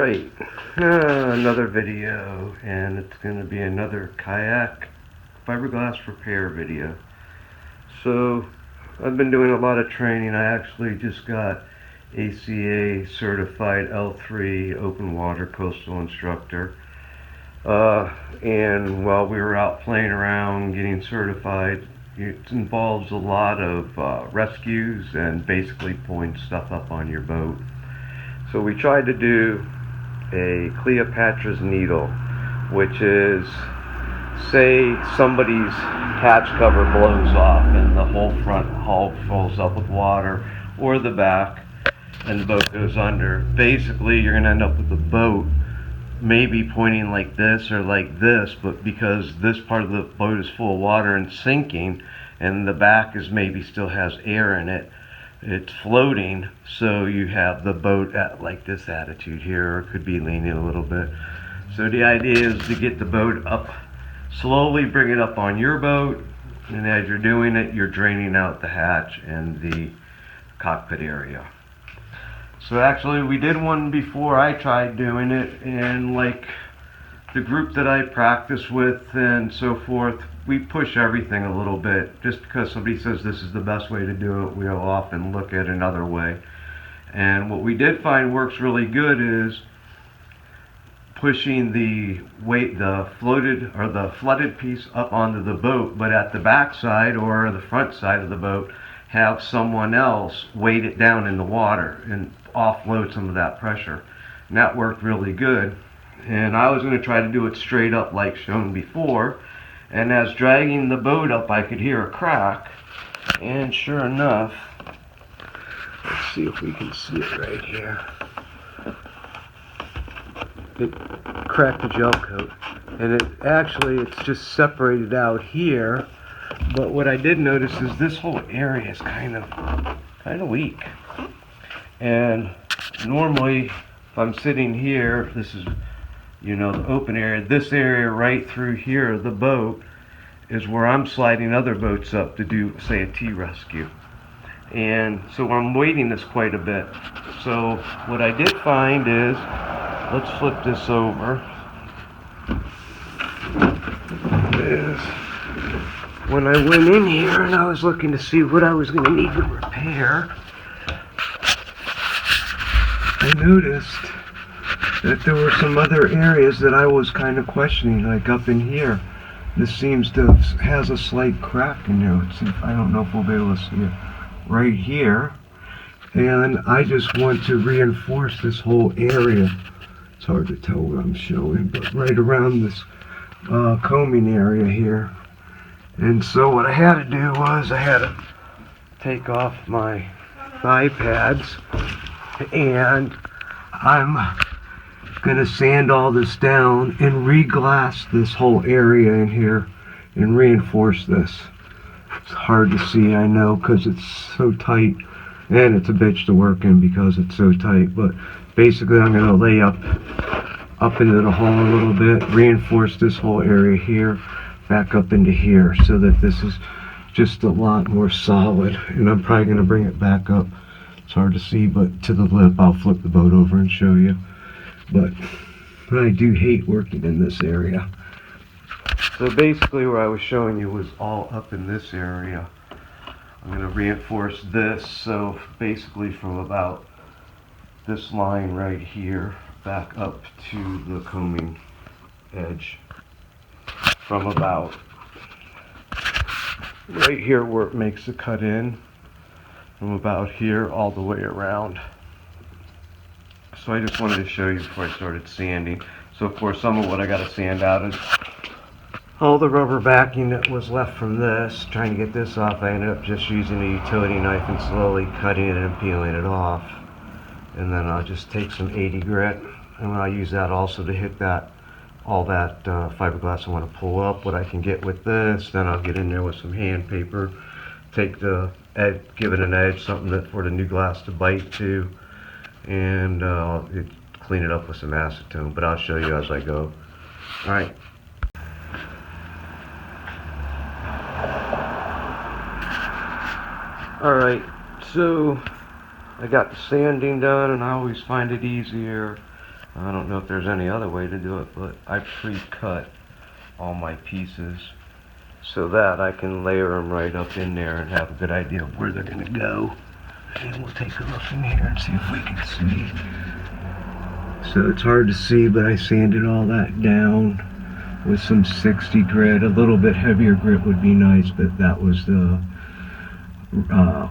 Alright, another video, and it's going to be another kayak fiberglass repair video. So, I've been doing a lot of training. I actually just got ACA certified L3 open water coastal instructor. And while we were out playing around getting certified, it involves a lot of rescues and basically pulling stuff up on your boat. So we tried to do a Cleopatra's needle, which is, say somebody's hatch cover blows off and the whole front hull fills up with water, or the back, and the boat goes under. Basically, you're going to end up with the boat maybe pointing like this or like this, but because this part of the boat is full of water and sinking, and the back is maybe still has air in it, it's floating, so you have the boat at like this attitude here, or it could be leaning a little bit. So the idea is to get the boat up, slowly bring it up on your boat, and as you're doing it, you're draining out the hatch and the cockpit area. So actually we did one before I tried doing it, and like the group that I practice with and so forth, we push everything a little bit. Just because somebody says this is the best way to do it, we'll often look at another way. And what we did find works really good is pushing the weight, the floated or the flooded piece up onto the boat, but at the back side or the front side of the boat, have someone else weight it down in the water and offload some of that pressure. And that worked really good. And I was going to try to do it straight up like shown before, and as dragging the boat up I could hear a crack, and sure enough, let's see if we can see it right here, it cracked the gel coat, and it's just separated out here. But what I did notice is this whole area is kind of weak, and normally if I'm sitting here, this is, you know, the open area, this area right through here of the boat is where I'm sliding other boats up to do, say, a T-rescue. And so I'm weighting this quite a bit. So what I did find is, let's flip this over, is when I went in here and I was looking to see what I was going to need to repair, I noticed that there were some other areas that I was kind of questioning, like up in here. This seems to has a slight crack in there. Let's see if, I don't know if we'll be able to see it right here. And I just want to reinforce this whole area. It's hard to tell what I'm showing, but right around this combing area here. And so what I had to do was I had to take off my thigh pads, and I'm gonna sand all this down and re-glass this whole area in here and reinforce this. It's hard to see, I know, because it's so tight, and it's a bitch to work in because it's so tight. But basically I'm gonna lay up into the hole a little bit, reinforce this whole area here, back up into here, so that this is just a lot more solid. And I'm probably gonna bring it back up, it's hard to see, but to the lip. I'll flip the boat over and show you. But I do hate working in this area. So basically what I was showing you was all up in this area. I'm going to reinforce this, so basically from about this line right here back up to the combing edge, from about right here where it makes the cut in, from about here all the way around. So I just wanted to show you before I started sanding. So of course some of what I got to sand out is all the rubber backing that was left from this. Trying to get this off, I ended up just using a utility knife and slowly cutting it and peeling it off. And then I'll just take some 80 grit, and I'll use that also to hit that, all that fiberglass I want to pull up. What I can get with this, then I'll get in there with some hand paper, take the edge, give it an edge, something that for the new glass to bite to, and clean it up with some acetone, but I'll show you as I go. Alright. Alright, so I got the sanding done, and I always find it easier I don't know if there's any other way to do it, but I pre-cut all my pieces so that I can layer them right up in there and have a good idea of where they're going to go. And we'll take a look in here and see if we can see. So it's hard to see, but I sanded all that down with some 60 grit. A little bit heavier grit would be nice, but that was the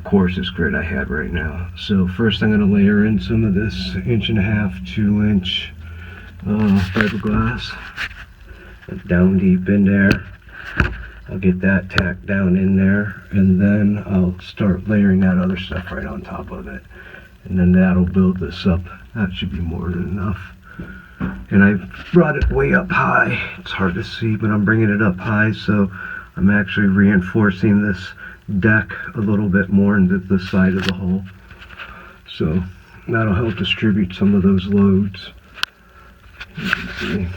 coarsest grit I had right now. So first I'm going to layer in some of this 1.5 inch, 2 inch fiberglass down deep in there. I'll get that tacked down in there, and then I'll start layering that other stuff right on top of it, and then that'll build this up. That should be more than enough. And I brought it way up high. It's hard to see, but I'm bringing it up high, so I'm actually reinforcing this deck a little bit more into the side of the hole. So that'll help distribute some of those loads. You can see.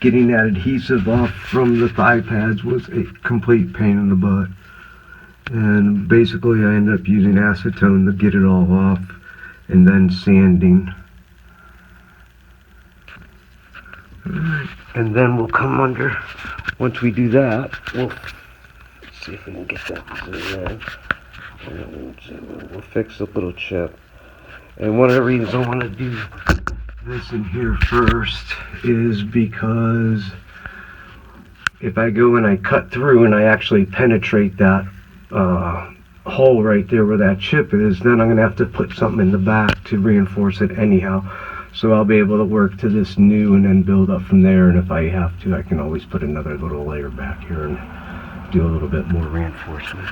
Getting that adhesive off from the thigh pads was a complete pain in the butt. And basically I ended up using acetone to get it all off and then sanding. Alright, and then we'll come under, once we do that, we'll see if we can get that in. We'll fix the little chip. And one of the reasons I want to do this in here first is because if I go and I cut through and I actually penetrate that hole right there where that chip is, then I'm going to have to put something in the back to reinforce it anyhow. So I'll be able to work to this new and then build up from there, and if I have to, I can always put another little layer back here and do a little bit more reinforcement.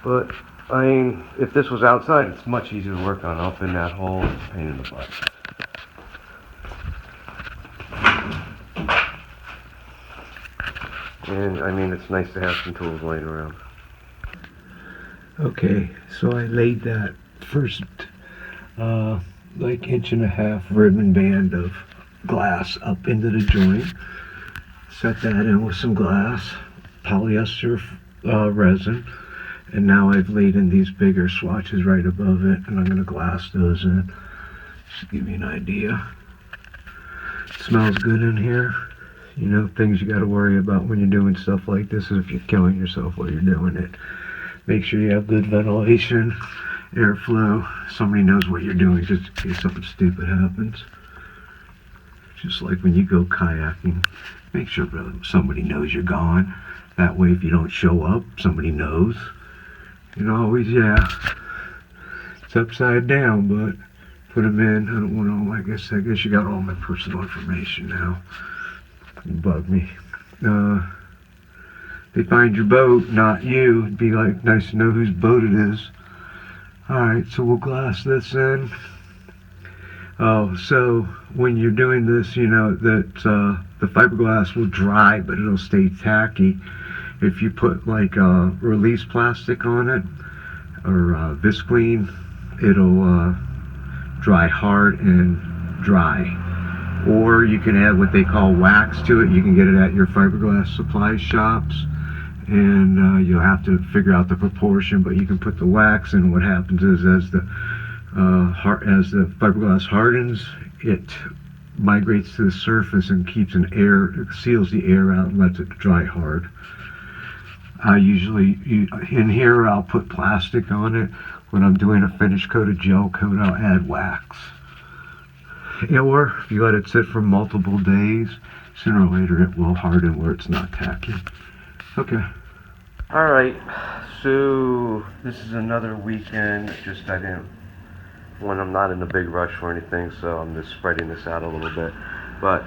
But I mean, if this was outside, it's much easier to work on. Up in that hole, it's a pain in the butt. And I mean, it's nice to have some tools laying around. Okay, so I laid that first like 1.5 inch ribbon band of glass up into the joint. Set that in with some glass, polyester resin. And now I've laid in these bigger swatches right above it, and I'm going to glass those in. Just to give you an idea. It smells good in here. You know, things you got to worry about when you're doing stuff like this is if you're killing yourself while you're doing it. Make sure you have good ventilation, airflow. Somebody knows what you're doing just in case something stupid happens. Just like when you go kayaking, make sure somebody knows you're gone. That way if you don't show up, somebody knows. You know, always, yeah, it's upside down, but put them in. I don't want to, I guess you got all my personal information now. You bug me. They find your boat, not you. It'd be like nice to know whose boat it is. Alright, so we'll glass this in. Oh, so when you're doing this, you know that the fiberglass will dry, but it'll stay tacky. If you put like release plastic on it, or Visqueen, it'll dry hard and dry. Or you can add what they call wax to it. You can get it at your fiberglass supply shops, and you'll have to figure out the proportion, but you can put the wax in. What happens is as the fiberglass hardens, it migrates to the surface and keeps it seals the air out and lets it dry hard. I usually, in here, I'll put plastic on it. When I'm doing a finish coat, a gel coat, I'll add wax. Or if you let it sit for multiple days, sooner or later it will harden where it's not tacky. Okay. Alright, so this is another weekend. Just when I'm not in a big rush for anything, so I'm just spreading this out a little bit. But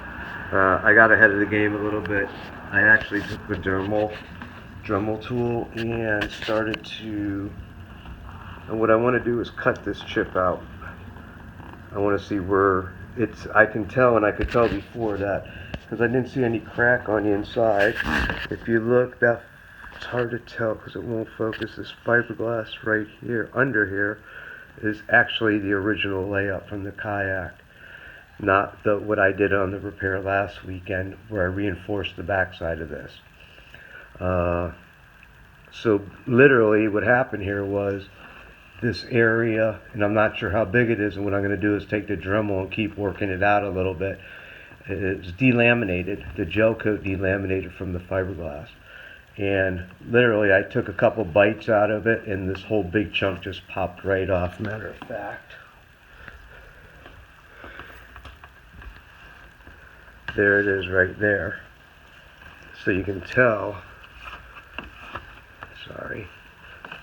I got ahead of the game a little bit. I actually took the Dremel tool and started to, and what I want to do is cut this chip out. I want to see where I can tell, and I could tell before that, because I didn't see any crack on the inside. If you look, it's hard to tell because it won't focus. This fiberglass right here, under here, is actually the original layup from the Kayak, not what I did on the repair last weekend where I reinforced the backside of this. So literally what happened here was this area, and I'm not sure how big it is, and what I'm going to do is take the Dremel and keep working it out a little bit. It's delaminated, the gel coat delaminated from the fiberglass. And literally I took a couple bites out of it and this whole big chunk just popped right off, matter of fact. There it is right there. So you can tell, sorry,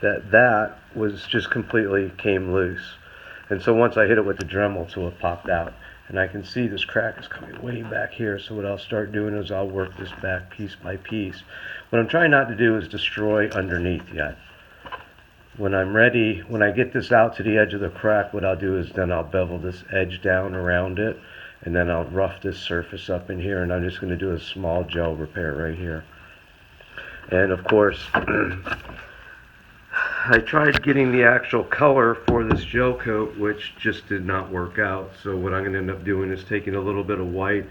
that was just completely came loose. And so once I hit it with the Dremel, so it popped out. And I can see this crack is coming way back here, so what I'll start doing is I'll work this back piece by piece. What I'm trying not to do is destroy underneath yet. When I'm ready, when I get this out to the edge of the crack, what I'll do is then I'll bevel this edge down around it, and then I'll rough this surface up in here, and I'm just going to do a small gel repair right here. And of course, I tried getting the actual color for this gel coat, which just did not work out. So what I'm going to end up doing is taking a little bit of white.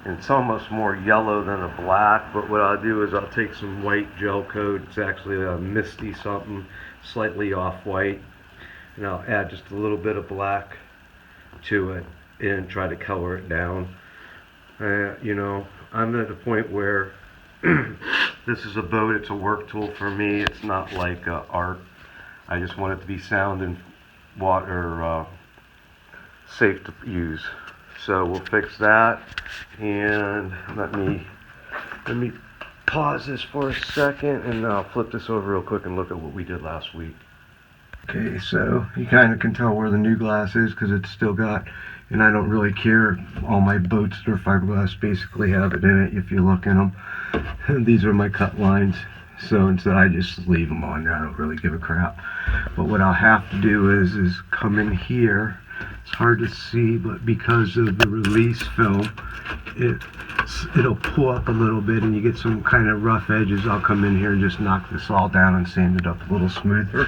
It's almost more yellow than a black, but what I'll do is I'll take some white gel coat. It's actually a misty something, slightly off-white, and I'll add just a little bit of black to it and try to color it down. You know, I'm at a point where this is a boat, it's a work tool for me. It's not like art. I just want it to be sound and water safe to use. So we'll fix that, and let me pause this for a second, and I'll flip this over real quick and look at what we did last week. Okay, so you kind of can tell where the new glass is because it's still got, and I don't really care, all my boats that are fiberglass basically have it in it if you look in them. And these are my cut lines, so instead I just leave them on there. I don't really give a crap. But what I'll have to do is come in here. It's hard to see, but because of the release film, it'll pull up a little bit and you get some kind of rough edges. I'll come in here and just knock this all down and sand it up a little smoother.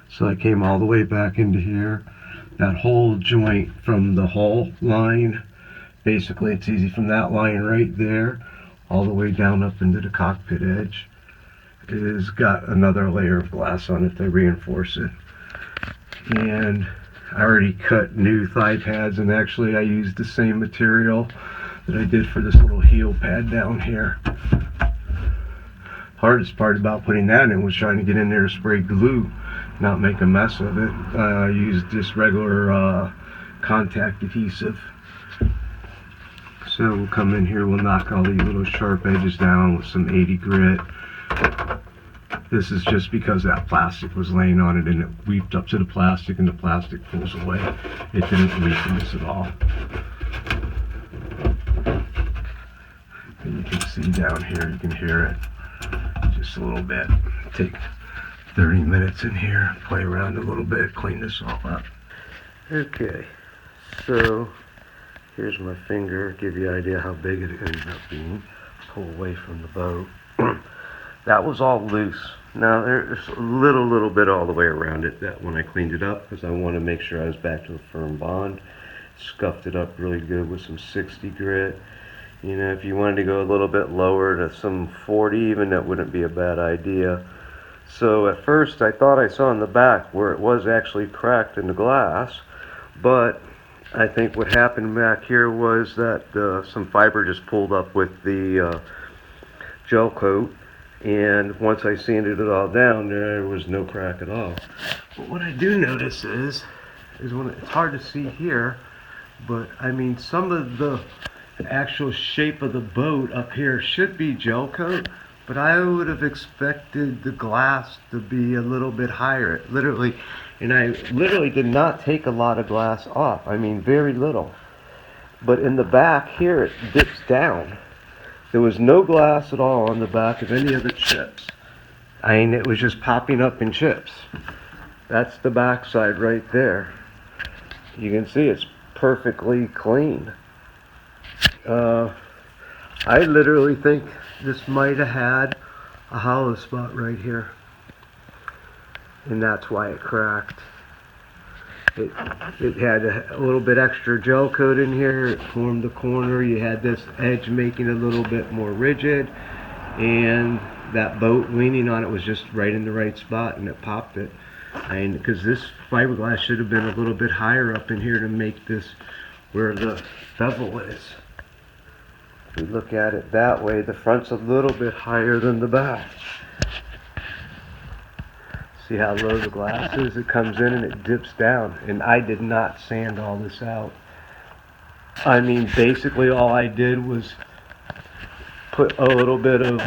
So I came all the way back into here. That whole joint from the hull line, basically it's easy from that line right there all the way down up into the cockpit edge. It has got another layer of glass on it to reinforce it. And I already cut new thigh pads, and actually I used the same material that I did for this little heel pad down here. Hardest part about putting that in was trying to get in there to spray glue, not make a mess of it. I used just regular contact adhesive. So we'll come in here, we'll knock all these little sharp edges down with some 80 grit. This is just because that plastic was laying on it and it weeped up to the plastic and the plastic pulls away. It didn't weaken this at all. And you can see down here, you can hear it just a little bit. Take 30 minutes in here, play around a little bit, clean this all up. Okay, so here's my finger, give you an idea how big it ended up being. Pull away from the boat. That was all loose. Now there's a little bit all the way around it that when I cleaned it up, because I want to make sure I was back to a firm bond. Scuffed it up really good with some 60 grit. You know, if you wanted to go a little bit lower to some 40 even, that wouldn't be a bad idea. So at first I thought I saw in the back where it was actually cracked in the glass, but I think what happened back here was that some fiber just pulled up with the gel coat, and once I sanded it all down, there was no crack at all. But what I do notice is when it's hard to see here, but I mean some of the actual shape of the boat up here should be gel coat, but I would have expected the glass to be a little bit higher. And I literally did not take a lot of glass off. I mean, very little. But in the back here, it dips down. There was no glass at all on the back of any of the chips. I mean, it was just popping up in chips. That's the back side right there. You can see it's perfectly clean. I literally think this might have had a hollow spot right here, and that's why it cracked. It had a little bit extra gel coat in here. It formed the corner. You had this edge making it a little bit more rigid, and that boat leaning on it was just right in the right spot, and it popped it. And because this fiberglass should have been a little bit higher up in here to make this where the bevel is. If we look at it that way, the front's a little bit higher than the back. See how low the glass is? It comes in and it dips down. And I did not sand all this out. I mean, basically all I did was put a little bit of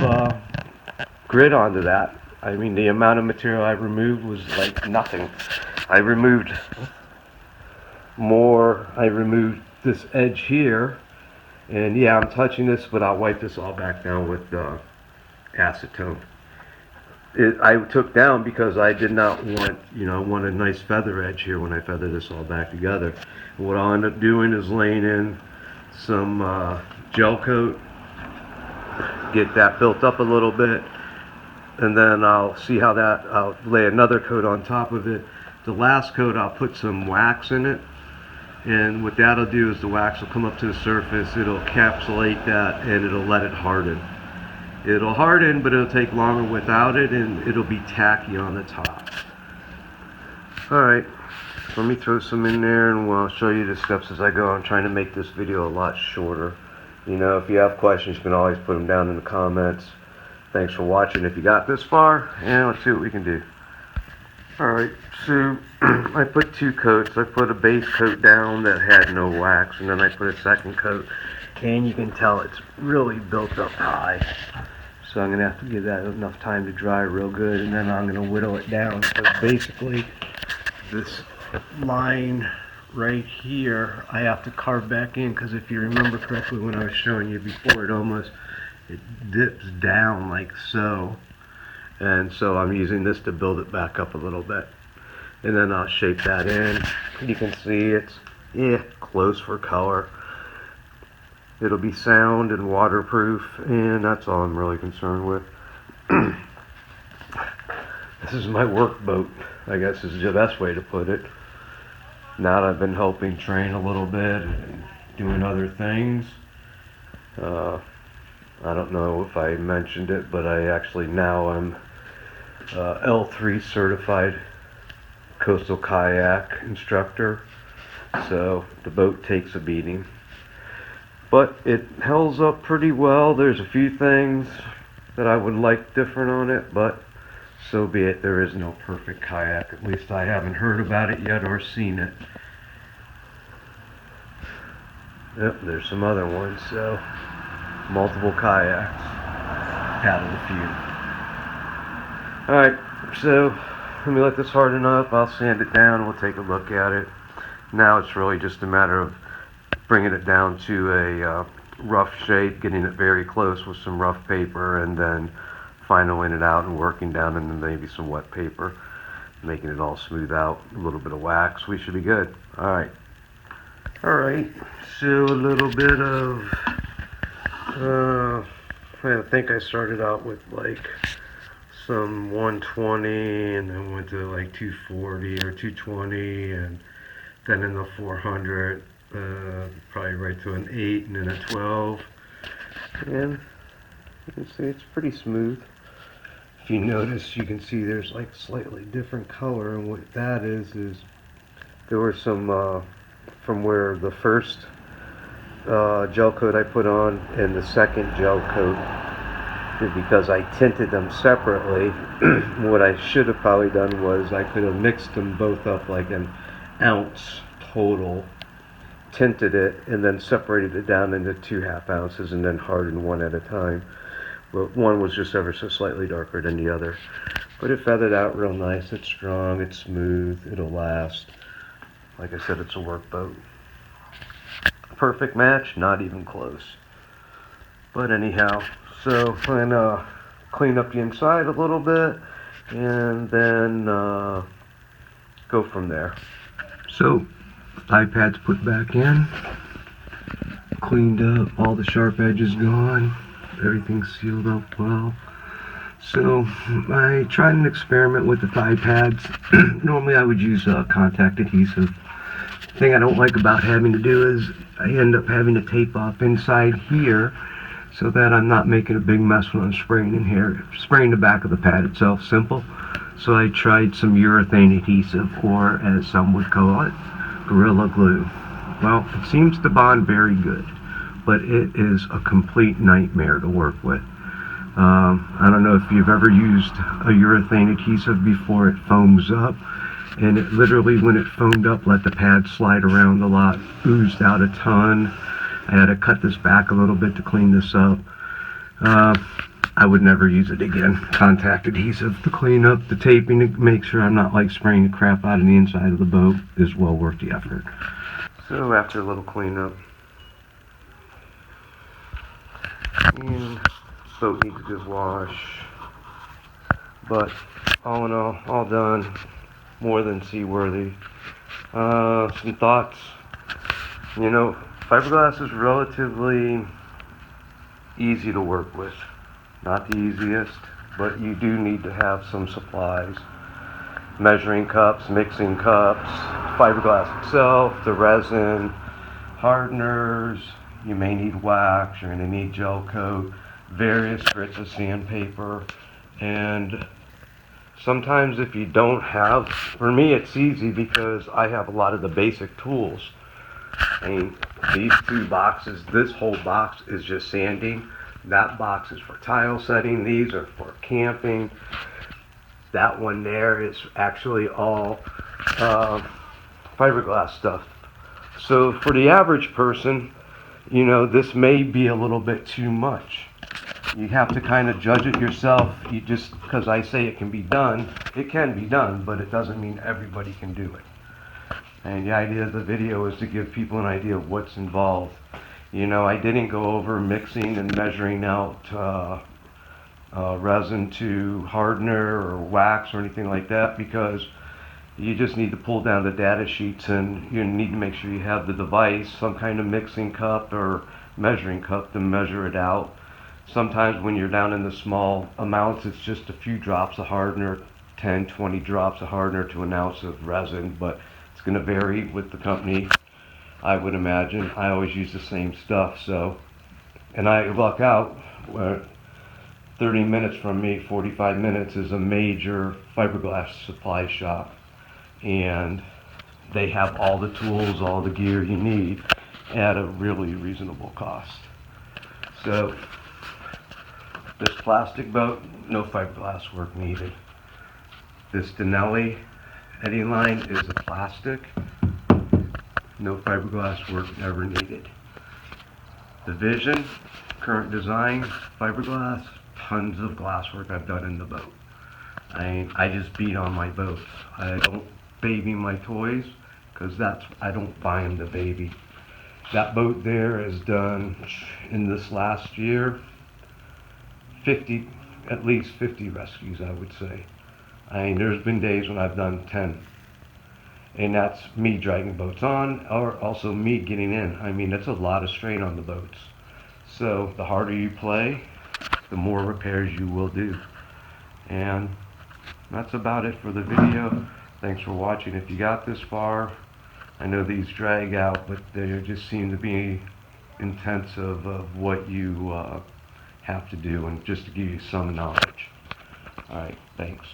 grit onto that. I mean, the amount of material I removed was like nothing. I removed more. I removed this edge here. And yeah, I'm touching this, but I'll wipe this all back down with acetone. I took down because I did not want, want a nice feather edge here when I feather this all back together. And what I'll end up doing is laying in some gel coat, get that built up a little bit, and then I'll see how that, I'll lay another coat on top of it. The last coat, I'll put some wax in it, and what that'll do is the wax will come up to the surface, it'll encapsulate that, and it'll let it harden. It'll harden, but it'll take longer without it, and it'll be tacky on the top. Alright, let me throw some in there, and I'll show you the steps as I go. I'm trying to make this video a lot shorter. If you have questions, you can always put them down in the comments. Thanks for watching if you got this far, and let's see what we can do. Alright, so I put 2 coats. I put a base coat down that had no wax, and then I put a second coat, and you can tell it's really built up high. So I'm going to have to give that enough time to dry real good, and then I'm going to whittle it down. Because basically, this line right here, I have to carve back in, because if you remember correctly when I was showing you before, it dips down like so. And so I'm using this to build it back up a little bit. And then I'll shape that in. You can see it's close for color. It'll be sound and waterproof, and that's all I'm really concerned with. This is my work boat, I guess is the best way to put it. Now that I've been helping train a little bit and doing other things. I don't know if I mentioned it, but I'm L3 certified coastal kayak instructor. So the boat takes a beating. But it holds up pretty well. There's a few things that I would like different on it, but so be it. There is no perfect kayak. At least I haven't heard about it yet or seen it. Yep, there's some other ones, so multiple kayaks out of the few. Alright, so let me let this harden up. I'll sand it down and we'll take a look at it. Now it's really just a matter of bringing it down to a rough shape, getting it very close with some rough paper, and then finaling it out and working down into maybe some wet paper, making it all smooth out, a little bit of wax. We should be good. Alright, so a little bit of I think I started out with like some 120, and then went to like 240 or 220, and then in the 400, probably right to an 8 and then a 12. And you can see it's pretty smooth. If you notice, you can see there's like slightly different color, and what that is there were some from where the first gel coat I put on and the second gel coat, because I tinted them separately. What I should have probably done was I could have mixed them both up like an ounce total, tinted it, and then separated it down into 2 half ounces and then hardened one at a time. But one was just ever so slightly darker than the other. But it feathered out real nice. It's strong, it's smooth, it'll last. Like I said, it's a work boat. Perfect match, not even close. But anyhow, so I'm gonna clean up the inside a little bit and then go from there. So, iPad's put back in, cleaned up, all the sharp edges gone, everything's sealed up well. So, I tried an experiment with the thigh pads. Normally I would use contact adhesive. The thing I don't like about having to do is I end up having to tape off inside here, so that I'm not making a big mess when I'm spraying in here. Spraying the back of the pad itself, simple. So I tried some urethane adhesive, or as some would call it, Gorilla Glue. Well, it seems to bond very good, but it is a complete nightmare to work with. I don't know if you've ever used a urethane adhesive before. It foams up, and it literally, when it foamed up, let the pad slide around a lot, oozed out a ton. I had to cut this back a little bit to clean this up. I would never use it again. Contact adhesive to clean up the taping to make sure I'm not like spraying the crap out of the inside of the boat is well worth the effort. So after a little cleanup, and boat needs a good wash, but all in all done, more than seaworthy. Some thoughts. You know, fiberglass is relatively easy to work with. Not the easiest, but you do need to have some supplies. Measuring cups, mixing cups, fiberglass itself, the resin, hardeners, you may need wax, you're going to need gel coat, various grits of sandpaper, and sometimes if you don't have, for me it's easy because I have a lot of the basic tools. I mean, these two boxes, this whole box is just sanding. That box is for tile setting. These are for camping. That one there is actually all fiberglass stuff. So for the average person, you know, this may be a little bit too much. You have to kind of judge it yourself. You just, because I say it can be done, it can be done, but it doesn't mean everybody can do it. And the idea of the video is to give people an idea of what's involved. You know, I didn't go over mixing and measuring out resin to hardener or wax or anything like that, because you just need to pull down the data sheets and you need to make sure you have the device, some kind of mixing cup or measuring cup to measure it out. Sometimes when you're down in the small amounts, it's just a few drops of hardener, 10, 20 drops of hardener to an ounce of resin, but it's going to vary with the company. I would imagine. I always use the same stuff, so, and I luck out where 30 minutes from me, 45 minutes, is a major fiberglass supply shop, and they have all the tools, all the gear you need at a really reasonable cost. So this plastic boat, no fiberglass work needed. This Denali eddy line is a plastic. No fiberglass work ever needed. The Vision, current design, fiberglass, tons of glass work I've done in the boat. I just beat on my boats. I don't baby my toys, because I don't buy them to baby. That boat there has done, in this last year, at least 50 rescues, I would say. There's been days when I've done 10. And that's me dragging boats on, or also me getting in. That's a lot of strain on the boats. So the harder you play, the more repairs you will do. And that's about it for the video. Thanks for watching. If you got this far, I know these drag out, but they just seem to be intensive of what you have to do, and just to give you some knowledge. Alright, thanks.